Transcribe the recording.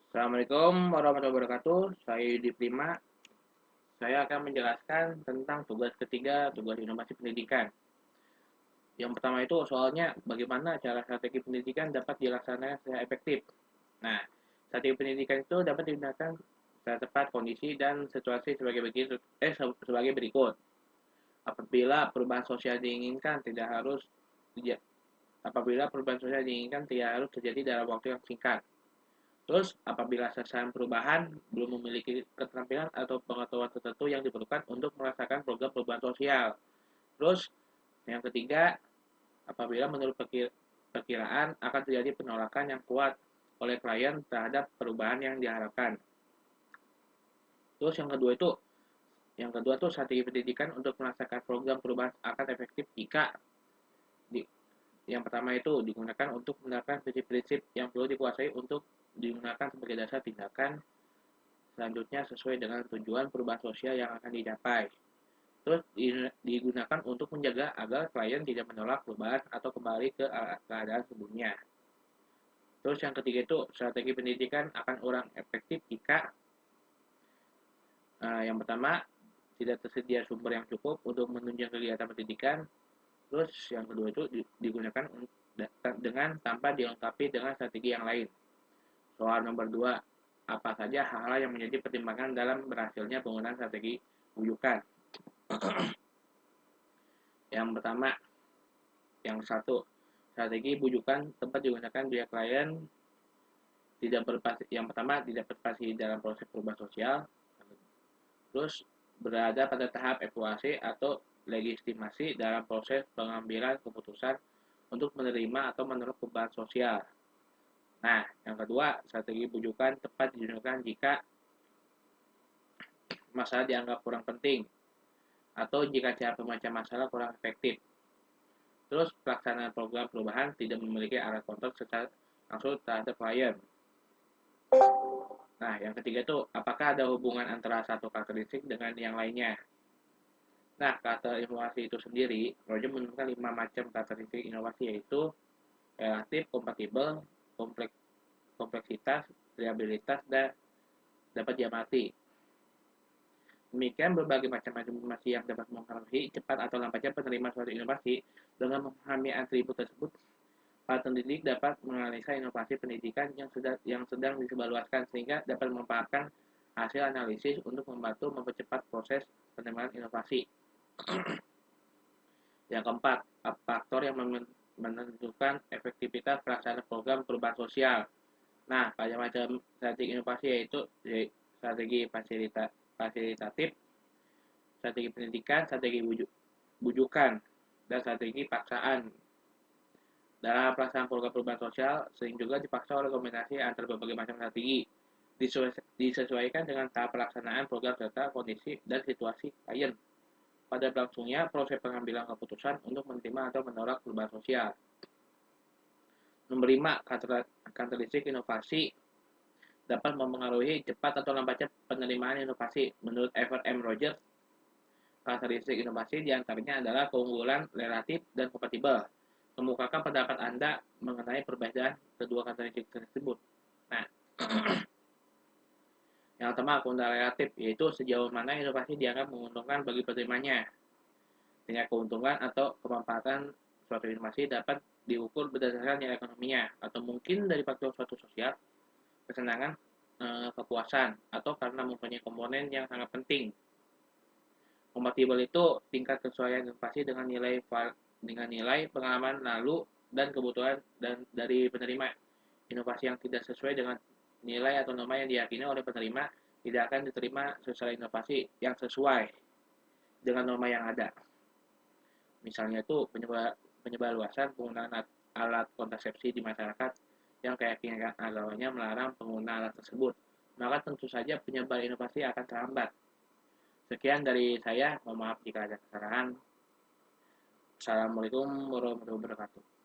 Assalamualaikum warahmatullahi wabarakatuh. Saya Yudi Prima. Saya akan menjelaskan tentang tugas ketiga, tugas inovasi pendidikan. Yang pertama itu soalnya bagaimana cara strategi pendidikan dapat dilaksanakan secara efektif. Nah, strategi pendidikan itu dapat digunakan secara tepat kondisi dan situasi sebagai berikut. Apabila perubahan sosial diinginkan tidak harus apabila perubahan sosial diinginkan tidak harus terjadi dalam waktu yang singkat. Terus, apabila sasaran perubahan belum memiliki keterampilan atau pengetahuan tertentu yang diperlukan untuk merasakan program perubahan sosial. Terus, yang ketiga, apabila menurut perkiraan akan terjadi penolakan yang kuat oleh klien terhadap perubahan yang diharapkan. Terus yang kedua tuh strategi pendidikan untuk merasakan program perubahan akan efektif jika di, yang pertama itu digunakan untuk menerapkan prinsip-prinsip yang perlu dikuasai untuk digunakan sebagai dasar tindakan selanjutnya sesuai dengan tujuan perubahan sosial yang akan dicapai. Terus digunakan untuk menjaga agar klien tidak menolak perubahan atau kembali ke keadaan sebelumnya. Terus yang ketiga itu strategi pendidikan akan kurang efektif jika yang pertama tidak tersedia sumber yang cukup untuk menunjang kegiatan pendidikan. Terus yang kedua itu digunakan dengan tanpa dilengkapi dengan strategi yang lain. Soal nomor 2, apa saja hal-hal yang menjadi pertimbangan dalam berhasilnya penggunaan strategi rujukan? Yang pertama, yang satu, strategi bujukan tempat digunakan bila klien yang pertama tidak berpartisipasi dalam proses perubahan sosial, terus berada pada tahap evaluasi atau legitimasi dalam proses pengambilan keputusan untuk menerima atau menolak perubahan sosial. Nah, yang kedua, strategi bujukan tepat digunakan jika masalah dianggap kurang penting atau jika cara pemecah masalah kurang efektif. Terus pelaksanaan program perubahan tidak memiliki arah kontak secara langsung terhadap klien. Nah, yang ketiga itu apakah ada hubungan antara satu karakteristik dengan yang lainnya? Nah, kata inovasi itu sendiri, Roger menemukan 5 macam karakteristik inovasi yaitu relatif, kompatibel, kompleksitas, reliabilitas, dan dapat diamati. Demikian berbagai macam inovasi yang dapat mempengaruhi cepat atau lambatnya penerima suatu inovasi. Dengan memahami atribut tersebut, para pendidik dapat menganalisa inovasi pendidikan yang sedang disebarluaskan sehingga dapat memanfaatkan hasil analisis untuk membantu mempercepat proses penerimaan inovasi. Yang keempat, faktor yang menentukan efektivitas pelaksanaan program perubahan sosial. Nah, pada macam strategi inovasi yaitu strategi fasilitatif, strategi pendidikan, strategi bujukan, dan strategi paksaan. Dalam pelaksanaan program perubahan sosial, sering juga dipaksa oleh kombinasi antara berbagai macam strategi, disesuaikan dengan tahap pelaksanaan program serta kondisi dan situasi klien. Pada berlangsungnya proses pengambilan keputusan untuk menerima atau menolak perubahan sosial. Nomor 5, karakteristik inovasi dapat mempengaruhi cepat atau lambatnya penerimaan inovasi. Menurut Everett M. Rogers, karakteristik inovasi diantaranya adalah keunggulan, relatif, dan kompatibel. Kemukakan pendapat Anda mengenai perbedaan kedua karakteristik tersebut. Nah, yang pertama, keunggulan relatif, yaitu sejauh mana inovasi dianggap menguntungkan bagi penerimanya. Tingkat keuntungan atau kemanfaatan suatu inovasi dapat diukur berdasarkan nilai ekonominya, atau mungkin dari faktor suatu sosial, kesenangan, kepuasan, atau karena mempunyai komponen yang sangat penting. Kompatibel itu tingkat kesesuaian inovasi dengan nilai pengalaman lalu dan kebutuhan dari penerima. Inovasi yang tidak sesuai dengan nilai atau norma yang diyakini oleh penerima tidak akan diterima sesuai inovasi yang sesuai dengan norma yang ada. Misalnya itu penyebarluasan penggunaan alat kontrasepsi di masyarakat yang keyakinan agamanya melarang penggunaan alat tersebut, maka tentu saja penyebar inovasi akan terhambat. Sekian dari saya, mohon maaf jika ada kesalahan. Assalamualaikum warahmatullahi wabarakatuh.